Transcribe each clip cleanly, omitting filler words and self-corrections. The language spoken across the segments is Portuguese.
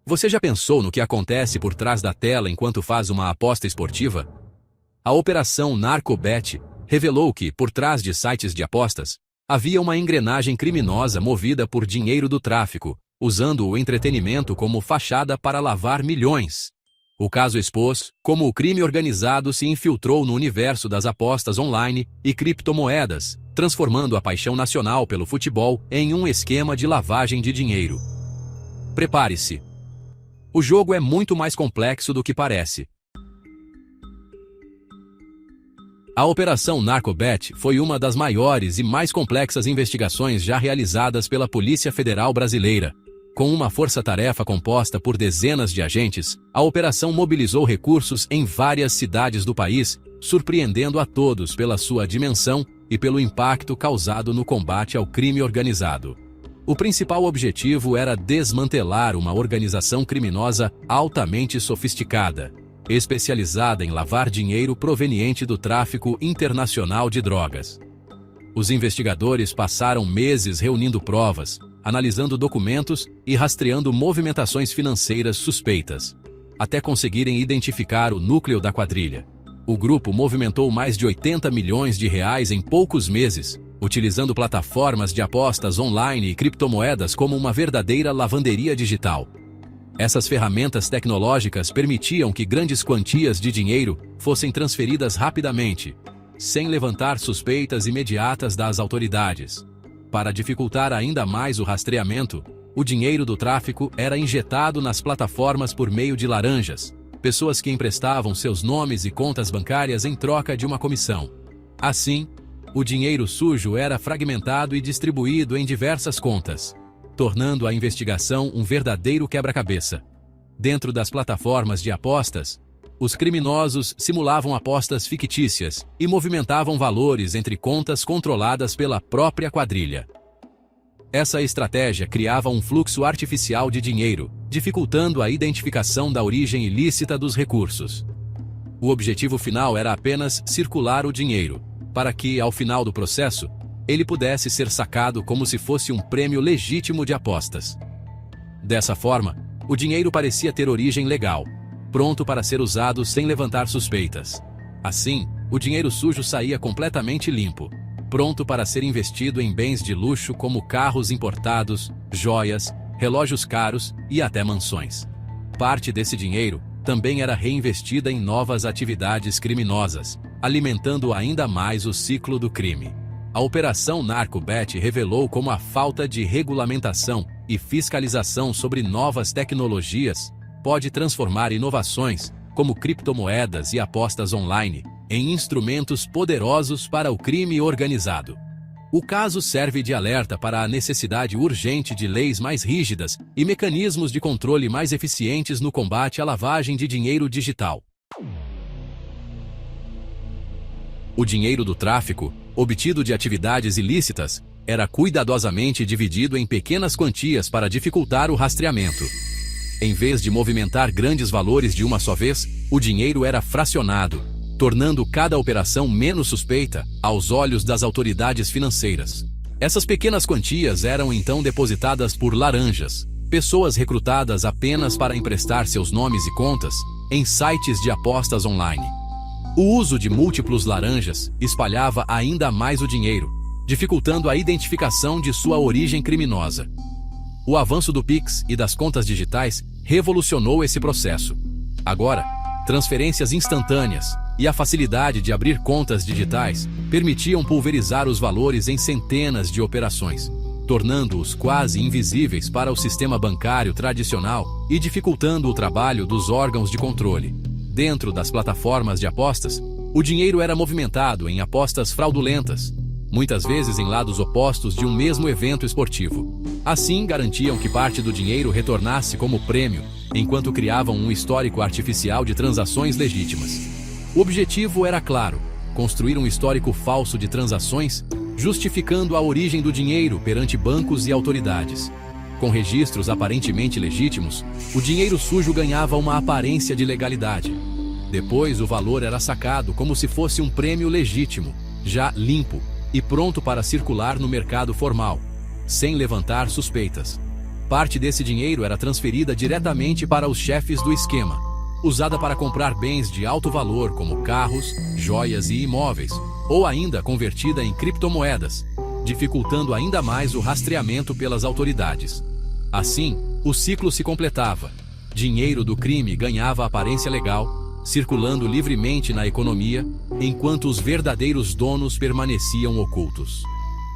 Você já pensou no que acontece por trás da tela enquanto faz uma aposta esportiva? A Operação Narcobet revelou que, por trás de sites de apostas, havia uma engrenagem criminosa movida por dinheiro do tráfico, usando o entretenimento como fachada para lavar milhões. O caso expôs como o crime organizado se infiltrou no universo das apostas online e criptomoedas, transformando a paixão nacional pelo futebol em um esquema de lavagem de dinheiro. Prepare-se. O jogo é muito mais complexo do que parece. A Operação Narcobet foi uma das maiores e mais complexas investigações já realizadas pela Polícia Federal Brasileira. Com uma força-tarefa composta por dezenas de agentes, a operação mobilizou recursos em várias cidades do país, surpreendendo a todos pela sua dimensão e pelo impacto causado no combate ao crime organizado. O principal objetivo era desmantelar uma organização criminosa altamente sofisticada, especializada em lavar dinheiro proveniente do tráfico internacional de drogas. Os investigadores passaram meses reunindo provas, analisando documentos e rastreando movimentações financeiras suspeitas, até conseguirem identificar o núcleo da quadrilha. O grupo movimentou mais de 80 milhões de reais em poucos meses, utilizando plataformas de apostas online e criptomoedas como uma verdadeira lavanderia digital. Essas ferramentas tecnológicas permitiam que grandes quantias de dinheiro fossem transferidas rapidamente, sem levantar suspeitas imediatas das autoridades. Para dificultar ainda mais o rastreamento, o dinheiro do tráfico era injetado nas plataformas por meio de laranjas, pessoas que emprestavam seus nomes e contas bancárias em troca de uma comissão. Assim, o dinheiro sujo era fragmentado e distribuído em diversas contas, tornando a investigação um verdadeiro quebra-cabeça. Dentro das plataformas de apostas, os criminosos simulavam apostas fictícias e movimentavam valores entre contas controladas pela própria quadrilha. Essa estratégia criava um fluxo artificial de dinheiro, dificultando a identificação da origem ilícita dos recursos. O objetivo final era apenas circular o dinheiro, para que, ao final do processo, ele pudesse ser sacado como se fosse um prêmio legítimo de apostas. Dessa forma, o dinheiro parecia ter origem legal, pronto para ser usado sem levantar suspeitas. Assim, o dinheiro sujo saía completamente limpo, pronto para ser investido em bens de luxo como carros importados, joias, relógios caros e até mansões. Parte desse dinheiro também era reinvestida em novas atividades criminosas, alimentando ainda mais o ciclo do crime. A Operação Narcobet revelou como a falta de regulamentação e fiscalização sobre novas tecnologias pode transformar inovações, como criptomoedas e apostas online, em instrumentos poderosos para o crime organizado. O caso serve de alerta para a necessidade urgente de leis mais rígidas e mecanismos de controle mais eficientes no combate à lavagem de dinheiro digital. O dinheiro do tráfico, obtido de atividades ilícitas, era cuidadosamente dividido em pequenas quantias para dificultar o rastreamento. Em vez de movimentar grandes valores de uma só vez, o dinheiro era fracionado, tornando cada operação menos suspeita aos olhos das autoridades financeiras. Essas pequenas quantias eram então depositadas por laranjas, pessoas recrutadas apenas para emprestar seus nomes e contas em sites de apostas online. O uso de múltiplos laranjas espalhava ainda mais o dinheiro, dificultando a identificação de sua origem criminosa. O avanço do Pix e das contas digitais revolucionou esse processo. Agora, transferências instantâneas e a facilidade de abrir contas digitais permitiam pulverizar os valores em centenas de operações, tornando-os quase invisíveis para o sistema bancário tradicional e dificultando o trabalho dos órgãos de controle. Dentro das plataformas de apostas, o dinheiro era movimentado em apostas fraudulentas, muitas vezes em lados opostos de um mesmo evento esportivo. Assim, garantiam que parte do dinheiro retornasse como prêmio, enquanto criavam um histórico artificial de transações legítimas. O objetivo era claro: construir um histórico falso de transações, justificando a origem do dinheiro perante bancos e autoridades. Com registros aparentemente legítimos, o dinheiro sujo ganhava uma aparência de legalidade. Depois, o valor era sacado como se fosse um prêmio legítimo, já limpo e pronto para circular no mercado formal, sem levantar suspeitas. Parte desse dinheiro era transferida diretamente para os chefes do esquema, usada para comprar bens de alto valor como carros, joias e imóveis, ou ainda convertida em criptomoedas, dificultando ainda mais o rastreamento pelas autoridades. Assim, o ciclo se completava. Dinheiro do crime ganhava aparência legal, circulando livremente na economia, enquanto os verdadeiros donos permaneciam ocultos.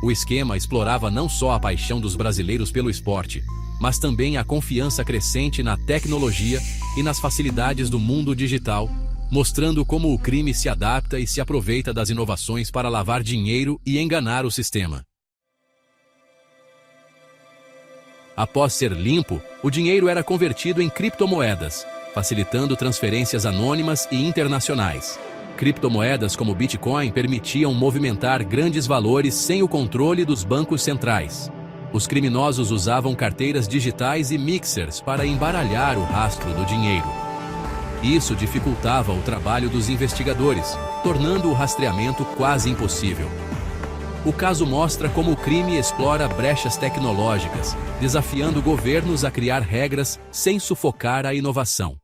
O esquema explorava não só a paixão dos brasileiros pelo esporte, mas também a confiança crescente na tecnologia e nas facilidades do mundo digital, mostrando como o crime se adapta e se aproveita das inovações para lavar dinheiro e enganar o sistema. Após ser limpo, o dinheiro era convertido em criptomoedas, facilitando transferências anônimas e internacionais. Criptomoedas como Bitcoin permitiam movimentar grandes valores sem o controle dos bancos centrais. Os criminosos usavam carteiras digitais e mixers para embaralhar o rastro do dinheiro. Isso dificultava o trabalho dos investigadores, tornando o rastreamento quase impossível. O caso mostra como o crime explora brechas tecnológicas, desafiando governos a criar regras sem sufocar a inovação.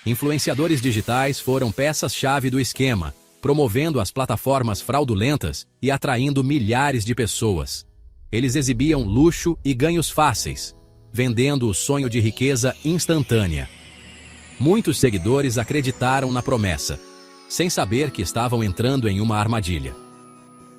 Influenciadores digitais foram peças-chave do esquema, promovendo as plataformas fraudulentas e atraindo milhares de pessoas. Eles exibiam luxo e ganhos fáceis, vendendo o sonho de riqueza instantânea. Muitos seguidores acreditaram na promessa, sem saber que estavam entrando em uma armadilha.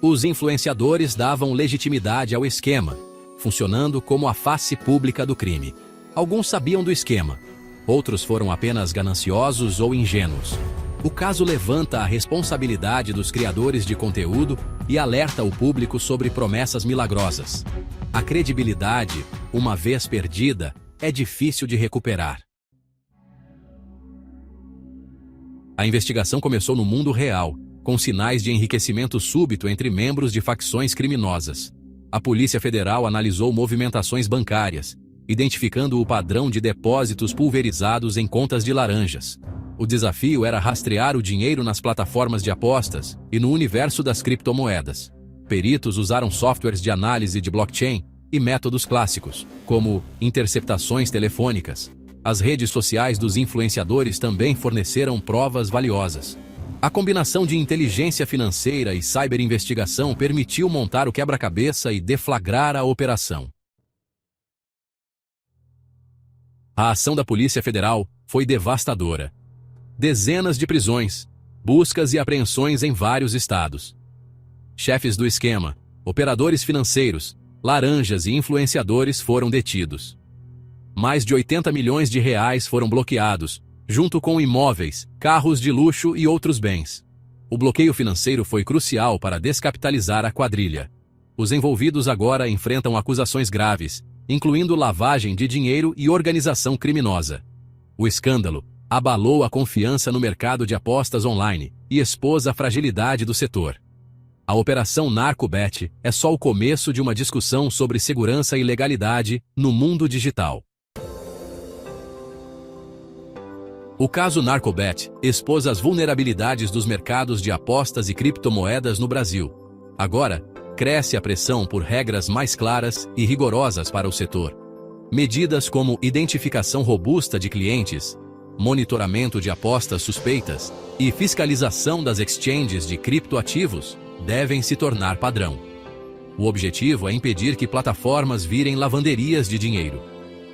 Os influenciadores davam legitimidade ao esquema, funcionando como a face pública do crime. Alguns sabiam do esquema, outros foram apenas gananciosos ou ingênuos. O caso levanta a responsabilidade dos criadores de conteúdo e alerta o público sobre promessas milagrosas. A credibilidade, uma vez perdida, é difícil de recuperar. A investigação começou no mundo real, com sinais de enriquecimento súbito entre membros de facções criminosas. A Polícia Federal analisou movimentações bancárias, identificando o padrão de depósitos pulverizados em contas de laranjas. O desafio era rastrear o dinheiro nas plataformas de apostas e no universo das criptomoedas. Peritos usaram softwares de análise de blockchain e métodos clássicos, como interceptações telefônicas. As redes sociais dos influenciadores também forneceram provas valiosas. A combinação de inteligência financeira e cyberinvestigação permitiu montar o quebra-cabeça e deflagrar a operação. A ação da Polícia Federal foi devastadora. Dezenas de prisões, buscas e apreensões em vários estados. Chefes do esquema, operadores financeiros, laranjas e influenciadores foram detidos. Mais de 80 milhões de reais foram bloqueados, junto com imóveis, carros de luxo e outros bens. O bloqueio financeiro foi crucial para descapitalizar a quadrilha. Os envolvidos agora enfrentam acusações graves, incluindo lavagem de dinheiro e organização criminosa. O escândalo abalou a confiança no mercado de apostas online e expôs a fragilidade do setor. A Operação NarcoBet é só o começo de uma discussão sobre segurança e legalidade no mundo digital. O caso NarcoBet expôs as vulnerabilidades dos mercados de apostas e criptomoedas no Brasil. Agora, cresce a pressão por regras mais claras e rigorosas para o setor. Medidas como identificação robusta de clientes, monitoramento de apostas suspeitas e fiscalização das exchanges de criptoativos devem se tornar padrão. O objetivo é impedir que plataformas virem lavanderias de dinheiro.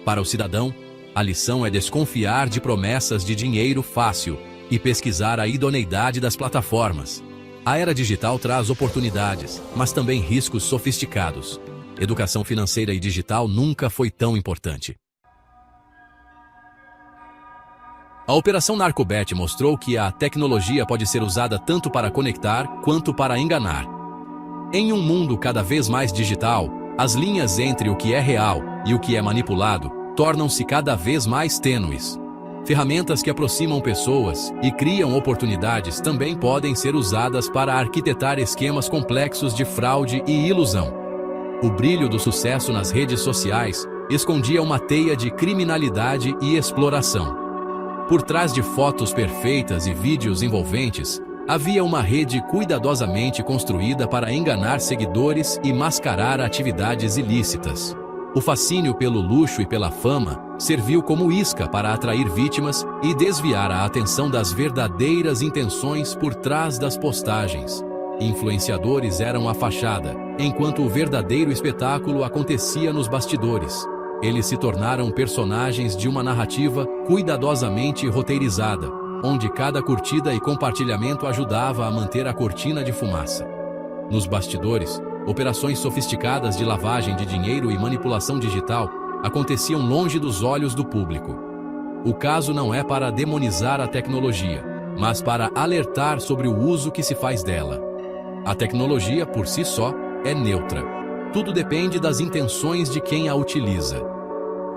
Para o cidadão, a lição é desconfiar de promessas de dinheiro fácil e pesquisar a idoneidade das plataformas. A era digital traz oportunidades, mas também riscos sofisticados. Educação financeira e digital nunca foi tão importante. A Operação NarcoBet mostrou que a tecnologia pode ser usada tanto para conectar quanto para enganar. Em um mundo cada vez mais digital, as linhas entre o que é real e o que é manipulado tornam-se cada vez mais tênues. Ferramentas que aproximam pessoas e criam oportunidades também podem ser usadas para arquitetar esquemas complexos de fraude e ilusão. O brilho do sucesso nas redes sociais escondia uma teia de criminalidade e exploração. Por trás de fotos perfeitas e vídeos envolventes, Havia uma rede cuidadosamente construída para enganar seguidores e mascarar atividades ilícitas. O fascínio pelo luxo e pela fama serviu como isca para atrair vítimas e desviar a atenção das verdadeiras intenções por trás das postagens. Influenciadores eram a fachada, enquanto o verdadeiro espetáculo acontecia nos bastidores. Eles se tornaram personagens de uma narrativa cuidadosamente roteirizada, onde cada curtida e compartilhamento ajudava a manter a cortina de fumaça. Nos bastidores, operações sofisticadas de lavagem de dinheiro e manipulação digital aconteciam longe dos olhos do público. O caso não é para demonizar a tecnologia, mas para alertar sobre o uso que se faz dela. A tecnologia, por si só, é neutra. Tudo depende das intenções de quem a utiliza.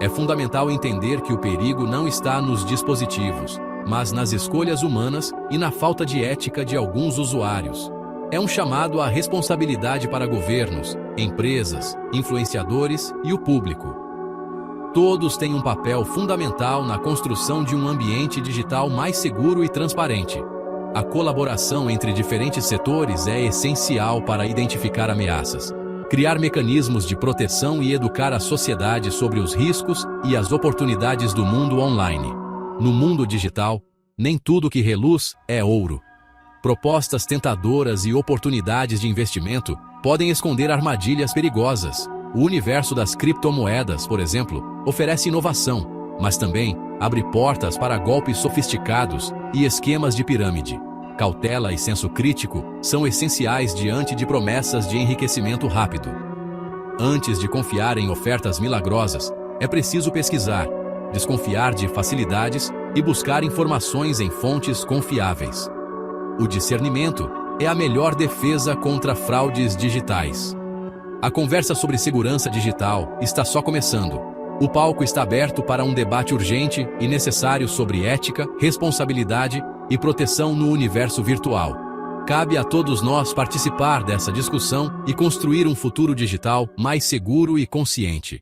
É fundamental entender que o perigo não está nos dispositivos, mas nas escolhas humanas e na falta de ética de alguns usuários. É um chamado à responsabilidade para governos, empresas, influenciadores e o público. Todos têm um papel fundamental na construção de um ambiente digital mais seguro e transparente. A colaboração entre diferentes setores é essencial para identificar ameaças, criar mecanismos de proteção e educar a sociedade sobre os riscos e as oportunidades do mundo online. No mundo digital, nem tudo que reluz é ouro. Propostas tentadoras e oportunidades de investimento podem esconder armadilhas perigosas. O universo das criptomoedas, por exemplo, oferece inovação, mas também abre portas para golpes sofisticados e esquemas de pirâmide. Cautela e senso crítico são essenciais diante de promessas de enriquecimento rápido. Antes de confiar em ofertas milagrosas, é preciso pesquisar, desconfiar de facilidades e buscar informações em fontes confiáveis. O discernimento é a melhor defesa contra fraudes digitais. A conversa sobre segurança digital está só começando. O palco está aberto para um debate urgente e necessário sobre ética, responsabilidade e proteção no universo virtual. Cabe a todos nós participar dessa discussão e construir um futuro digital mais seguro e consciente.